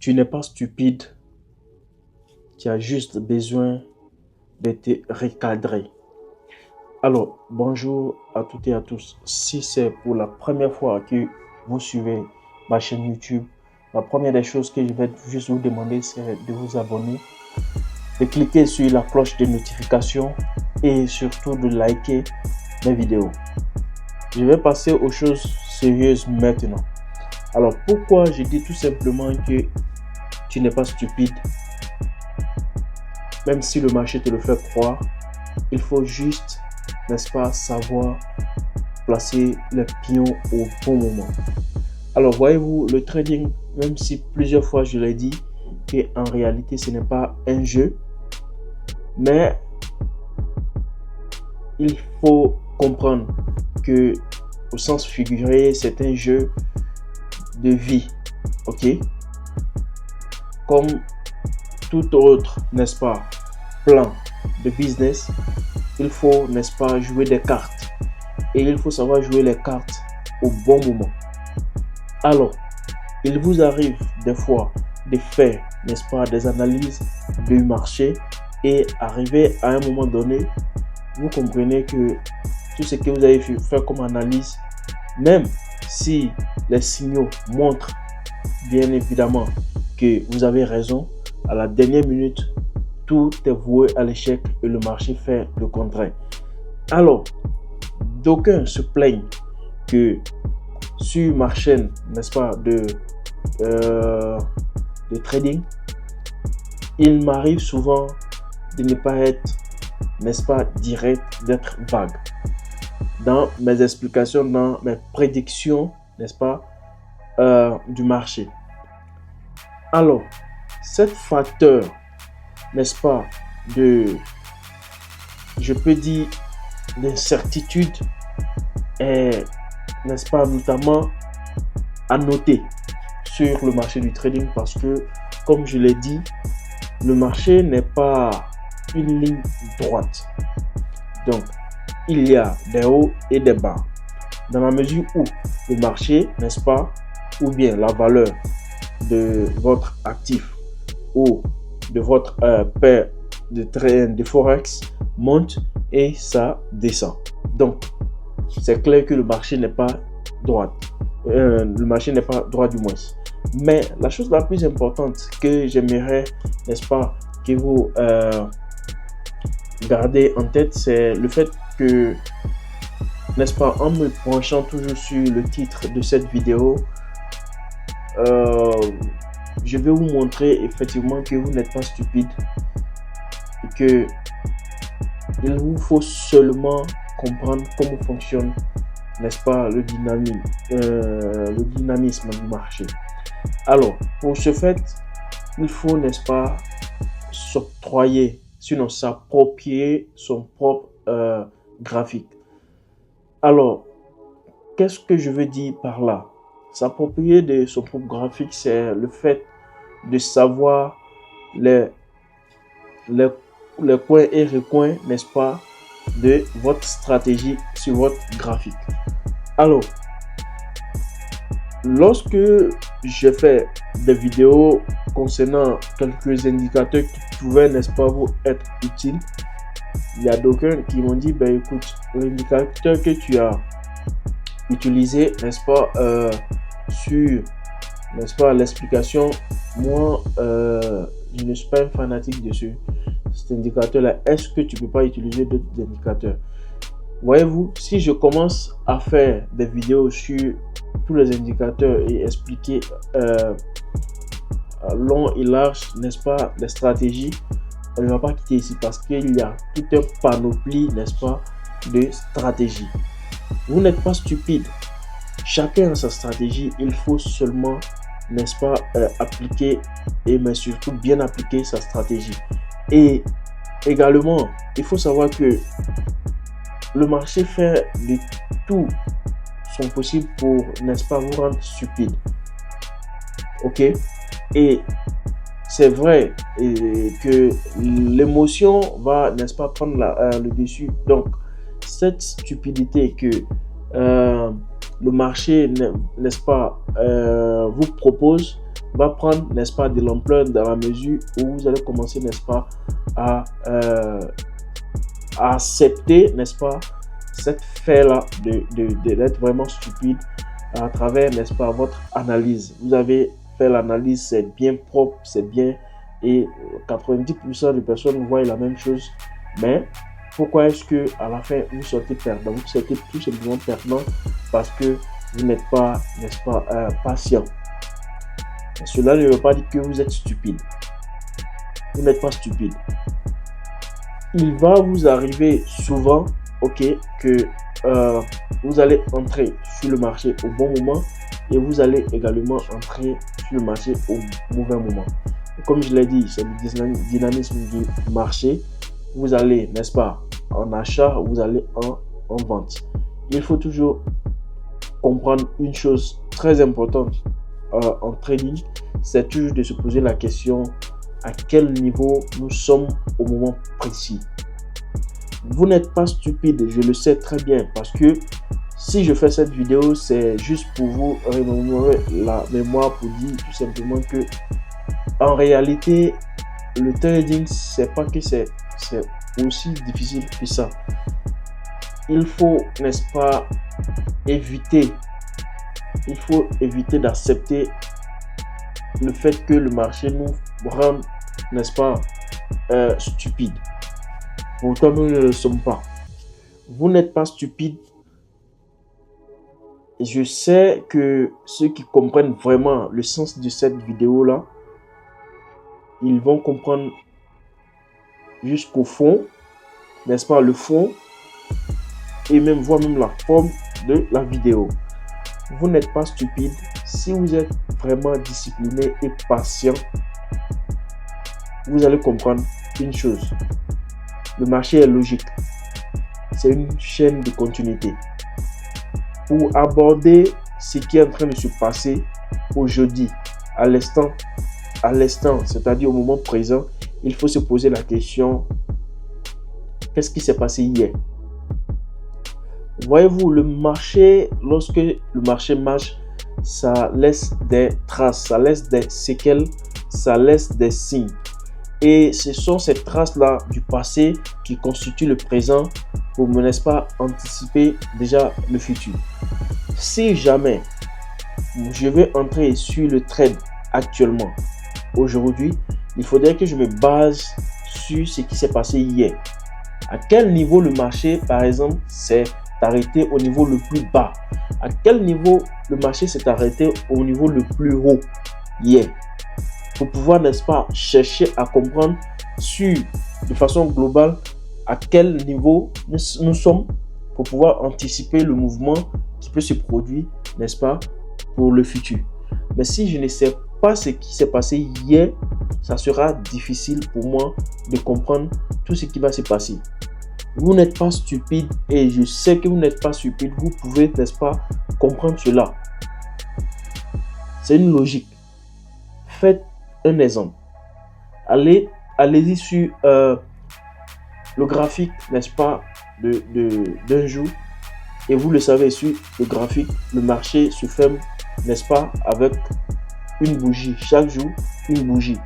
Tu n'es pas stupide, tu as juste besoin de te recadrer. Alors, bonjour à toutes et à tous. Si c'est pour la première fois que vous suivez ma chaîne YouTube, la première des choses que je vais juste vous demander, c'est de vous abonner, de cliquer sur la cloche de notification et surtout de liker mes vidéos. Je vais passer aux choses sérieuses maintenant. Alors, pourquoi je dis tout simplement que tu n'es pas stupide? Même si le marché te le fait croire, il faut juste, n'est-ce pas, savoir placer les pions au bon moment. Alors, voyez-vous, le trading, même si plusieurs fois je l'ai dit, qu'en réalité, ce n'est pas un jeu, mais il faut comprendre que, au sens figuré, c'est un jeu de vie, ok? Comme tout autre, n'est-ce pas, plan de business, il faut, n'est-ce pas, jouer des cartes. Et il faut savoir jouer les cartes au bon moment. Alors, il vous arrive des fois de faire, n'est-ce pas, des analyses du marché et arriver à un moment donné, vous comprenez que tout ce que vous avez fait comme analyse, même si les signaux montrent bien évidemment que vous avez raison, à la dernière minute, tout est voué à l'échec et le marché fait le contraire. Alors, d'aucuns se plaignent que sur ma chaîne, n'est-ce pas, de trading, il m'arrive souvent de ne pas être, n'est-ce pas, direct, d'être vague dans mes explications, dans mes prédictions, n'est-ce pas, du marché. Alors, cet facteur, n'est-ce pas, je peux dire, d'incertitude est, n'est-ce pas, notamment à noter sur le marché du trading parce que, comme je l'ai dit, le marché n'est pas une ligne droite. Donc, il y a des hauts et des bas. Dans la mesure où le marché, n'est-ce pas, ou bien la valeur de votre actif ou de votre paire de Forex monte et ça descend. Donc, c'est clair que le marché n'est pas droit. Le marché n'est pas droit du moins. Mais la chose la plus importante que j'aimerais, n'est-ce pas, que vous gardez en tête, c'est le fait que, n'est-ce pas, en me penchant toujours sur le titre de cette vidéo, je vais vous montrer effectivement que vous n'êtes pas stupide et que il vous faut seulement comprendre comment fonctionne, n'est-ce pas, le dynamisme du marché. Alors, pour ce fait, il faut, n'est-ce pas, s'octroyer, sinon s'approprier son propre graphique. Alors, qu'est-ce que je veux dire par là? S'approprier de son propre graphique, c'est le fait de savoir les coins et recoins, n'est-ce pas, de votre stratégie sur votre graphique. Alors, lorsque je fais des vidéos concernant quelques indicateurs qui pouvaient, n'est-ce pas, vous être utiles, il y a d'aucuns qui m'ont dit, ben écoute, l'indicateur que tu as utilisé, n'est-ce pas, sur, n'est-ce pas, l'explication, moi, je ne suis pas un fanatique dessus. Cet indicateur-là, est-ce que tu peux pas utiliser d'autres indicateurs? Voyez-vous, si je commence à faire des vidéos sur tous les indicateurs et expliquer long et large, n'est-ce pas, les stratégies, on ne va pas quitter ici parce qu'il y a toute une panoplie, n'est-ce pas, de stratégies. Vous n'êtes pas stupide. Chacun a sa stratégie. Il faut seulement, n'est-ce pas, appliquer mais surtout bien appliquer sa stratégie. Et également, il faut savoir que le marché fait de tout son possible pour, n'est-ce pas, vous rendre stupide. Ok? Et c'est vrai que l'émotion va, n'est-ce pas, prendre le dessus. Donc, cette stupidité que le marché, n'est-ce pas, vous propose, va prendre, n'est-ce pas, de l'ampleur dans la mesure où vous allez commencer, n'est-ce pas, à accepter, n'est-ce pas, cette fait-là d'être vraiment stupide à travers, n'est-ce pas, votre analyse. Vous avez fait l'analyse, c'est bien propre, c'est bien, et 90% des personnes voient la même chose, mais pourquoi est-ce que à la fin vous sortez perdant? Vous sortez tout simplement perdant parce que vous n'êtes pas, n'est-ce pas, patient. Et cela ne veut pas dire que vous êtes stupide. Vous n'êtes pas stupide. Il va vous arriver souvent, ok, que vous allez entrer sur le marché au bon moment et vous allez également entrer sur le marché au mauvais moment. Et comme je l'ai dit, c'est le dynamisme du marché. Vous allez, n'est-ce pas, en achat, vous allez en vente. Il faut toujours comprendre une chose très importante en trading, c'est toujours de se poser la question à quel niveau nous sommes au moment précis. Vous n'êtes pas stupide, je le sais très bien, parce que si je fais cette vidéo, c'est juste pour vous remémorer la mémoire, pour dire tout simplement que en réalité, le trading, c'est pas que c'est aussi difficile que ça. Il faut, n'est-ce pas, éviter d'accepter le fait que le marché nous rende, n'est-ce pas, stupide. Pourtant, nous ne le sommes pas. Vous n'êtes pas stupide. Je sais que ceux qui comprennent vraiment le sens de cette vidéo-là, ils vont comprendre jusqu'au fond, n'est-ce pas, le fond, et même voir même la forme de la vidéo. Vous n'êtes pas stupide. Si vous êtes vraiment discipliné et patient, vous allez comprendre une chose. Le marché est logique. C'est une chaîne de continuité. Pour aborder ce qui est en train de se passer aujourd'hui, à l'instant, c'est-à-dire au moment présent, il faut se poser la question, qu'est-ce qui s'est passé hier? Voyez-vous, le marché, lorsque le marché marche, ça laisse des traces, ça laisse des séquelles, ça laisse des signes. Et ce sont ces traces-là du passé qui constituent le présent pour, n'est-ce pas, anticiper déjà le futur. Si jamais je veux entrer sur le trade actuellement, aujourd'hui, il faudrait que je me base sur ce qui s'est passé hier. À quel niveau le marché, par exemple, s'est arrêté au niveau le plus bas? À quel niveau le marché s'est arrêté au niveau le plus haut hier? Pour pouvoir, n'est-ce pas, chercher à comprendre de façon globale à quel niveau nous sommes pour pouvoir anticiper le mouvement qui peut se produire, n'est-ce pas, pour le futur. Mais si je ne sais pas ce qui s'est passé hier, ça sera difficile pour moi de comprendre tout ce qui va se passer. Vous n'êtes pas stupide et je sais que vous n'êtes pas stupide. Vous pouvez, n'est-ce pas, comprendre cela. C'est une logique. Faites un exemple. Allez-y sur le graphique, n'est-ce pas, d'un jour. Et vous le savez, sur le graphique, le marché se ferme, n'est-ce pas, avec une bougie. Chaque jour, une bougie.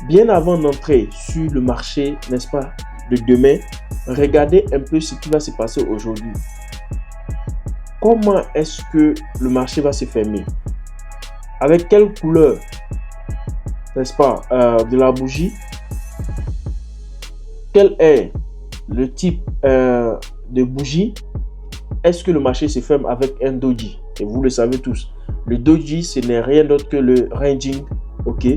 Bien avant d'entrer sur le marché, n'est-ce pas, de demain, regardez un peu ce qui va se passer aujourd'hui. Comment est-ce que le marché va se fermer? Avec quelle couleur, n'est-ce pas, de la bougie? Quel est le type de bougie? Est-ce que le marché se ferme avec un doji? Et vous le savez tous, le doji, ce n'est rien d'autre que le ranging, ok?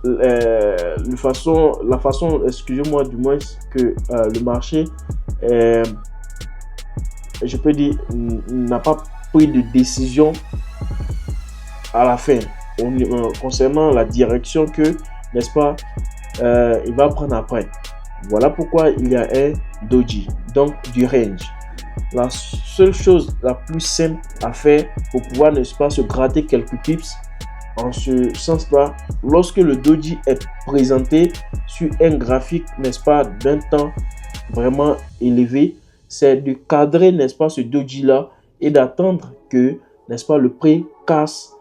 La façon, excusez-moi, du moins que le marché, je peux dire, n'a pas pris de décision à la fin concernant la direction que, n'est-ce pas, il va prendre après. Voilà pourquoi il y a un doji, donc du range. La seule chose la plus simple à faire pour pouvoir, n'est-ce pas, se gratter quelques tips en ce sens-là, lorsque le doji est présenté sur un graphique, n'est-ce pas, d'un temps vraiment élevé, c'est de cadrer, n'est-ce pas, ce doji-là et d'attendre que, n'est-ce pas, le prix casse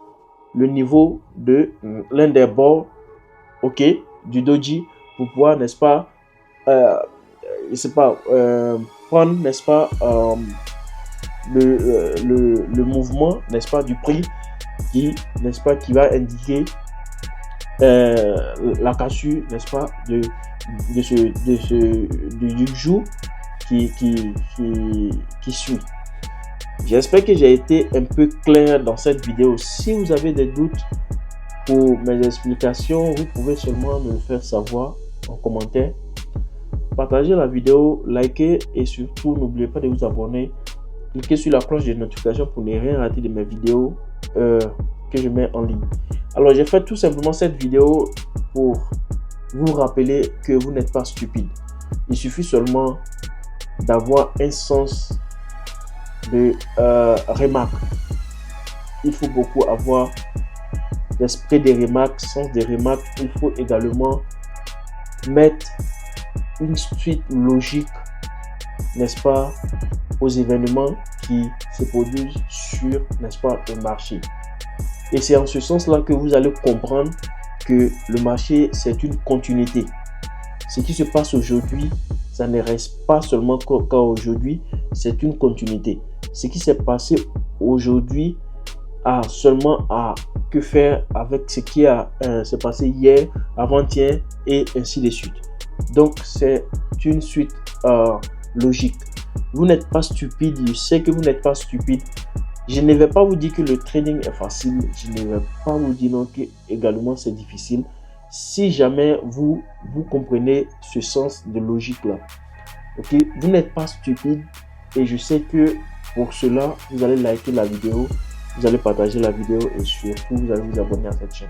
le niveau de l'un des bords, ok, du doji pour pouvoir, n'est-ce pas, je sais pas, prendre, n'est-ce pas, le mouvement, n'est-ce pas, du prix qui, n'est-ce pas, qui va indiquer la cassure, n'est-ce pas, du jour qui suit. J'espère que j'ai été un peu clair dans cette vidéo. Si vous avez des doutes pour mes explications, vous pouvez seulement me le faire savoir en commentaire. Partagez la vidéo, likez et surtout n'oubliez pas de vous abonner. Cliquez sur la cloche de notification pour ne rien rater de mes vidéos que je mets en ligne. Alors j'ai fait tout simplement cette vidéo pour vous rappeler que vous n'êtes pas stupide. Il suffit seulement d'avoir un sens de remarque. Il faut beaucoup avoir l'esprit des remarques, sens des remarques. Il faut également mettre une suite logique, n'est-ce pas, aux événements qui se produisent sur, n'est-ce pas, le marché. Et c'est en ce sens-là que vous allez comprendre que le marché, c'est une continuité. Ce qui se passe aujourd'hui, ça ne reste pas seulement qu'à aujourd'hui, c'est une continuité. Ce qui s'est passé aujourd'hui a seulement à que faire avec ce qui s'est passé hier, avant-hier et ainsi de suite. Donc, c'est une suite logique. Vous n'êtes pas stupide, je sais que vous n'êtes pas stupide. Je ne vais pas vous dire que le trading est facile, je ne vais pas vous dire non que également c'est difficile. Si jamais vous comprenez ce sens de logique là, ok, vous n'êtes pas stupide et je sais que pour cela vous allez liker la vidéo, vous allez partager la vidéo et surtout vous allez vous abonner à cette chaîne.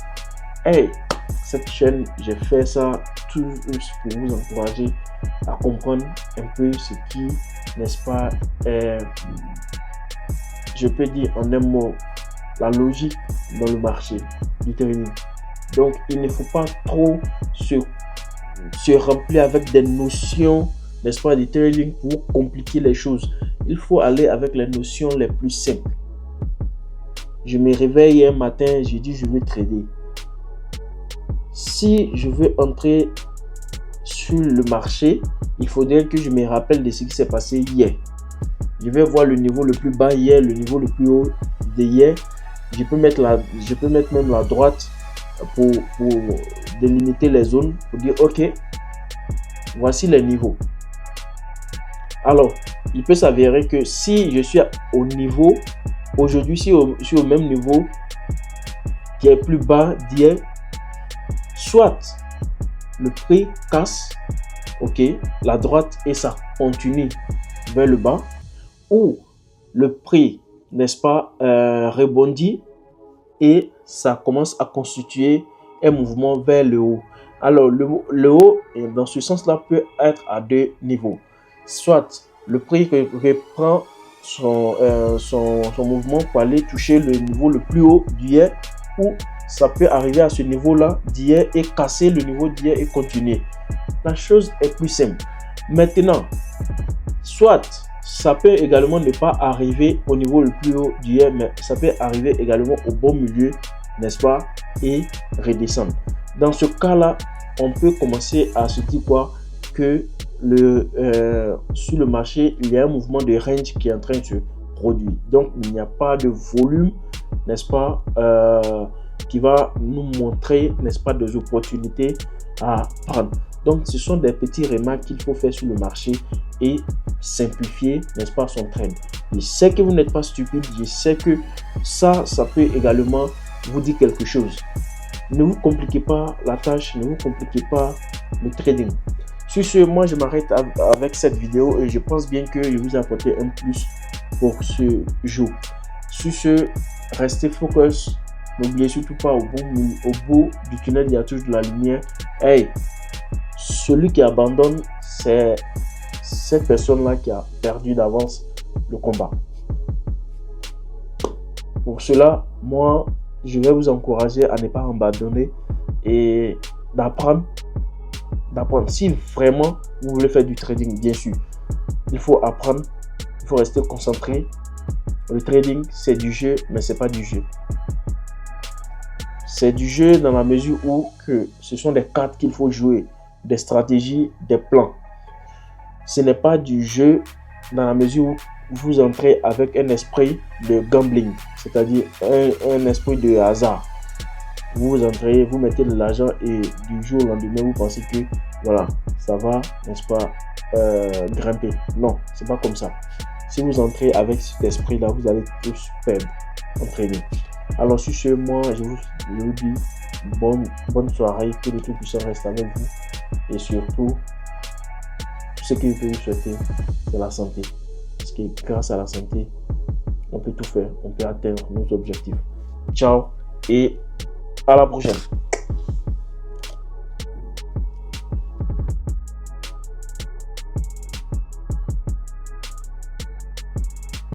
Hey, cette chaîne, j'ai fait ça tout pour vous encourager à comprendre un peu ce qui, n'est-ce pas, je peux dire en un mot, la logique dans le marché du trading. Donc, il ne faut pas trop se remplir avec des notions, n'est-ce pas, du trading pour compliquer les choses. Il faut aller avec les notions les plus simples. Je me réveille un matin, je dis je veux trader. Si je veux entrer sur le marché, il faudrait que je me rappelle de ce qui s'est passé hier. Je vais voir le niveau le plus bas hier, le niveau le plus haut de hier. Je peux mettre même la droite pour délimiter les zones, pour dire ok, voici les niveaux. Alors, il peut s'avérer que si je suis au niveau, aujourd'hui, si je suis au même niveau qui est plus bas d'hier, soit le prix casse, ok, la droite et ça continue vers le bas, ou le prix, n'est-ce pas, rebondit et ça commence à constituer un mouvement vers le haut. Alors le haut, dans ce sens-là, peut être à deux niveaux. Soit le prix reprend son mouvement pour aller toucher le niveau le plus haut d'hier, ou ça peut arriver à ce niveau-là d'hier et casser le niveau d'hier et continuer. La chose est plus simple. Maintenant, soit ça peut également ne pas arriver au niveau le plus haut d'hier, mais ça peut arriver également au bon milieu, n'est-ce pas, et redescendre. Dans ce cas-là, on peut commencer à se dire quoi, que sur le marché, il y a un mouvement de range qui est en train de se produire. Donc, il n'y a pas de volume, n'est-ce pas, qui va nous montrer, n'est-ce pas, des opportunités à prendre. Donc, ce sont des petits remarques qu'il faut faire sur le marché et simplifier, n'est-ce pas, son trade. Je sais que vous n'êtes pas stupide, je sais que ça peut également vous dire quelque chose. Ne vous compliquez pas la tâche, ne vous compliquez pas le trading. Sur ce, moi je m'arrête avec cette vidéo et je pense bien que je vous ai apporté un plus pour ce jour. Sur ce, restez focus. N'oubliez surtout pas, au bout du tunnel, il y a toujours de la lumière. Hey, celui qui abandonne, c'est cette personne-là qui a perdu d'avance le combat. Pour cela, moi, je vais vous encourager à ne pas abandonner et d'apprendre. Si vraiment vous voulez faire du trading, bien sûr, il faut apprendre, il faut rester concentré. Le trading, c'est du jeu, mais c'est pas du jeu. C'est du jeu dans la mesure où que ce sont des cartes qu'il faut jouer, des stratégies, des plans. Ce n'est pas du jeu dans la mesure où vous entrez avec un esprit de gambling, c'est-à-dire un esprit de hasard. Vous entrez, vous mettez de l'argent et du jour au lendemain, vous pensez que voilà, ça va, n'est-ce pas, grimper. Non, c'est pas comme ça. Si vous entrez avec cet esprit-là, vous allez tous perdre, entraîner. Alors sur ce, moi, je vous dis bonne soirée, que le Tout-Puissant reste avec vous. Et surtout, ce que je peux vous souhaiter, c'est la santé. Parce que grâce à la santé, on peut tout faire, on peut atteindre nos objectifs. Ciao et à la prochaine.